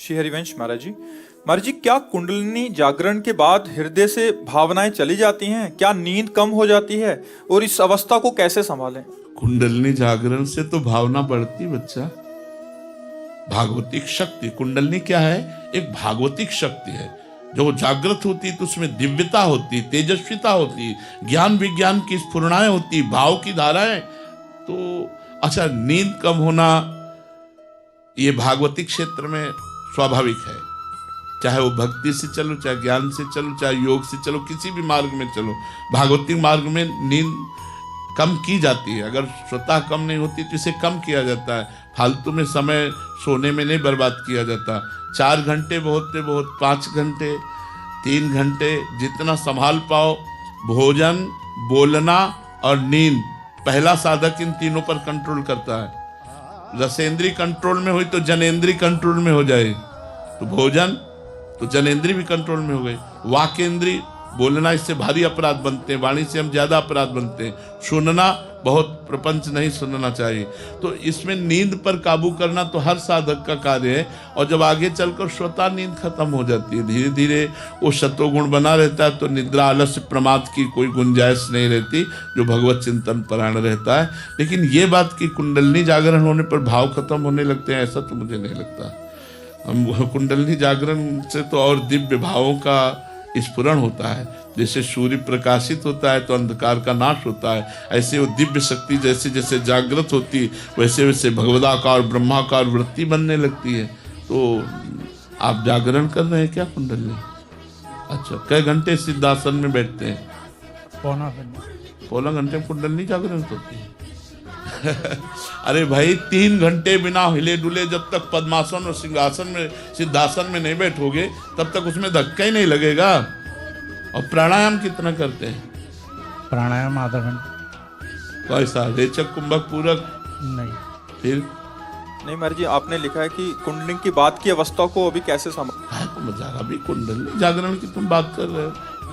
श्री हरिवंश महाराज जी क्या कुंडलिनी जागरण के बाद हृदय से भावनाएं चली जाती हैं? क्या नींद कम हो जाती है? और इस अवस्था को कैसे संभालें? कुंडलिनी जागरण से तो भावना बढ़ती बच्चा। भागवतिक शक्ति, कुंडलिनी क्या है? एक भागवतिक शक्ति है। जो जागृत होती है तो उसमें दिव्यता होती, तेजस्विता होती, ज्ञान विज्ञान की स्फुरणाएं होती, भाव की धाराएं। तो अच्छा, नींद कम होना ये भागवतिक क्षेत्र में स्वाभाविक है। चाहे वो भक्ति से चलो, चाहे ज्ञान से चलो, चाहे योग से चलो, किसी भी मार्ग में चलो, भागवतिक मार्ग में नींद कम की जाती है। अगर स्वतः कम नहीं होती तो इसे कम किया जाता है। फालतू में समय सोने में नहीं बर्बाद किया जाता। 4 घंटे बहुत से बहुत, 5 घंटे, 3 घंटे, जितना संभाल पाओ। भोजन, बोलना और नींद, पहला साधक इन तीनों पर कंट्रोल करता है। रसेंद्री कंट्रोल में हुई तो जनेंद्री कंट्रोल में हो जाए। तो भोजन तो जनेंद्री भी कंट्रोल में हो गई। वाकेंद्री, बोलना, इससे भारी अपराध बनते हैं, वाणी से हम ज्यादा अपराध बनते हैं। सुनना, बहुत प्रपंच नहीं सुनना चाहिए। तो इसमें नींद पर काबू करना तो हर साधक का कार्य है। और जब आगे चलकर स्वतः नींद खत्म हो जाती है, धीरे धीरे वो सत्वगुण बना रहता है, तो निद्रा, आलस्य, प्रमाद की कोई गुंजाइश नहीं रहती, जो भगवत चिंतन परायण रहता है। लेकिन ये बात कि कुंडलिनी जागरण होने पर भाव खत्म होने लगते हैं, ऐसा तो मुझे नहीं लगता। हम कुंडलिनी जागरण से तो और दिव्य भावों का स्फुरण होता है। जैसे सूर्य प्रकाशित होता है तो अंधकार का नाश होता है, ऐसे वो दिव्य शक्ति जैसे जैसे जागृत होती, वैसे वैसे भगवदाकार, ब्रह्माकार वृत्ति बनने लगती है। तो आप जागरण कर रहे हैं क्या कुंडलिनी? अच्छा, कई घंटे सिद्धासन में बैठते हैं? पौना घंटे में कुंडलिनी जागरण होती है। अरे भाई, 3 घंटे बिना हिले डुले जब तक पद्मासन और सिंहासन में, सिद्धासन में नहीं बैठोगे तब तक उसमें धक्का ही नहीं लगेगा। और प्राणायाम कितना करते हैं? प्राणायाम आधा घंटा। कैसा? रेचक, कुंभक, पूरक? नहीं। फिर नहीं महाराज जी, आपने लिखा है कि कुंडलिनी की बात की अवस्था को अभी कैसे संभाल। तो मजा, अभी कुंडलिनी जागरण की तुम बात कर रहे हो,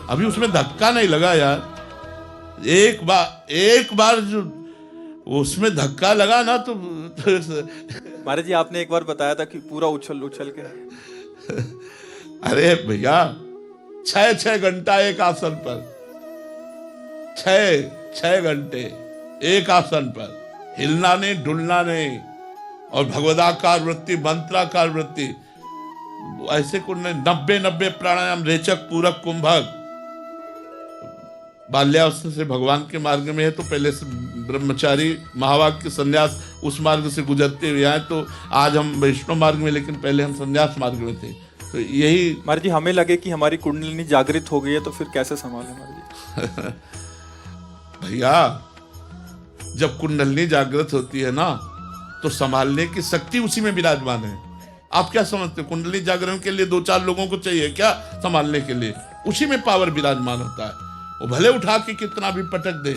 अभी उसमें धक्का नहीं लगा यार। एक बार जो उसमें धक्का लगा ना तो महाराज जी, आपने एक बार बताया था कि पूरा उछल उछल के। अरे भैया, 6 घंटा एक आसन पर, 6 घंटे एक आसन पर, हिलना नहीं, डुलना नहीं। और भगवदाकार वृत्ति, मंत्राकार वृत्ति, ऐसे को 90 प्राणायाम, रेचक, पूरक, कुंभक। बाल्यावस्था से भगवान के मार्ग में है तो पहले से ब्रह्मचारी, महावाक्य, संन्यास, उस मार्ग से गुजरते हुए आए। तो आज हम वैष्णव मार्ग में, लेकिन पहले हम संन्यास मार्ग में थे। तो यही महाराज जी, हमें लगे कि हमारी कुंडलिनी जागृत हो गई है तो फिर कैसे संभालें महाराज जी? भैया, जब कुंडलिनी जागृत होती है ना तो संभालने की शक्ति उसी में विराजमान है। आप क्या समझते हो? कुंडलिनी जागरण के लिए 2-4 लोगों को चाहिए क्या संभालने के लिए? उसी में पावर विराजमान होता है। वो भले उठा के कितना भी पटक दे,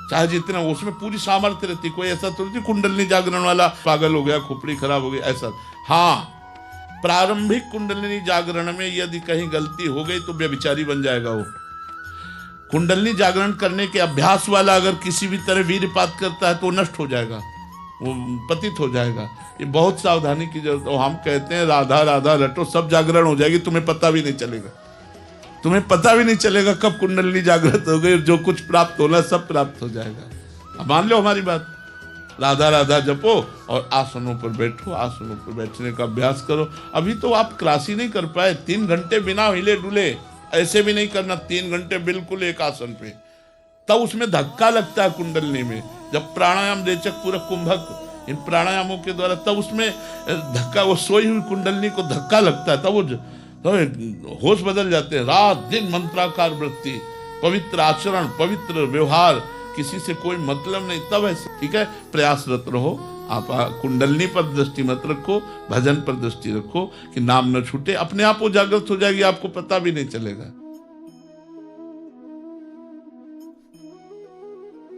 चाहे जितना, उसमें पूरी सामर्थ्य रहती। कोई ऐसा तो नहीं कुंडलिनी जागरण वाला पागल हो गया, खोपड़ी खराब हो गई, ऐसा। हाँ, प्रारंभिक कुंडलिनी जागरण में यदि कहीं गलती हो गई तो व्यभिचारी बन जाएगा वो। कुंडलिनी जागरण करने के अभ्यास वाला अगर किसी भी तरह वीरपात करता है तो नष्ट हो जाएगा, वो पतित हो जाएगा। ये बहुत सावधानी की जरूरत है। हम कहते हैं राधा राधा रटो, सब जागरण हो जाएगी, तुम्हें पता भी नहीं चलेगा। तुम्हें पता भी नहीं चलेगा कब कुंडलिनी जागृत हो गई। जो कुछ प्राप्त होना सब प्राप्त हो जाएगा। अब मान लो हमारी बात, राधा राधा जपो और आसनों पर बैठो, आसनों पर बैठने का अभ्यास करो। अभी तो आप क्लास ही नहीं कर पाए। 3 घंटे बिना हिले डुले, ऐसे भी नहीं करना, 3 घंटे बिल्कुल एक आसन पे, तब उसमें धक्का लगता है कुंडलिनी में। जब प्राणायाम, रेचक, पूरक, कुंभक, इन प्राणायामों के द्वारा तब उसमें धक्का, वो सोई हुई कुंडलिनी को धक्का लगता है, तब वो होश बदल जाते हैं। रात दिन मंत्राकार वृत्ति, पवित्र आचरण, पवित्र व्यवहार, किसी से कोई मतलब नहीं, तब ऐसे। ठीक है, प्रयासरत रहो। आप कुंडलिनी पर दृष्टि मत रखो, भजन पर दृष्टि रखो कि नाम न छूटे। अपने आप वो जागृत हो जाएगी, आपको पता भी नहीं चलेगा।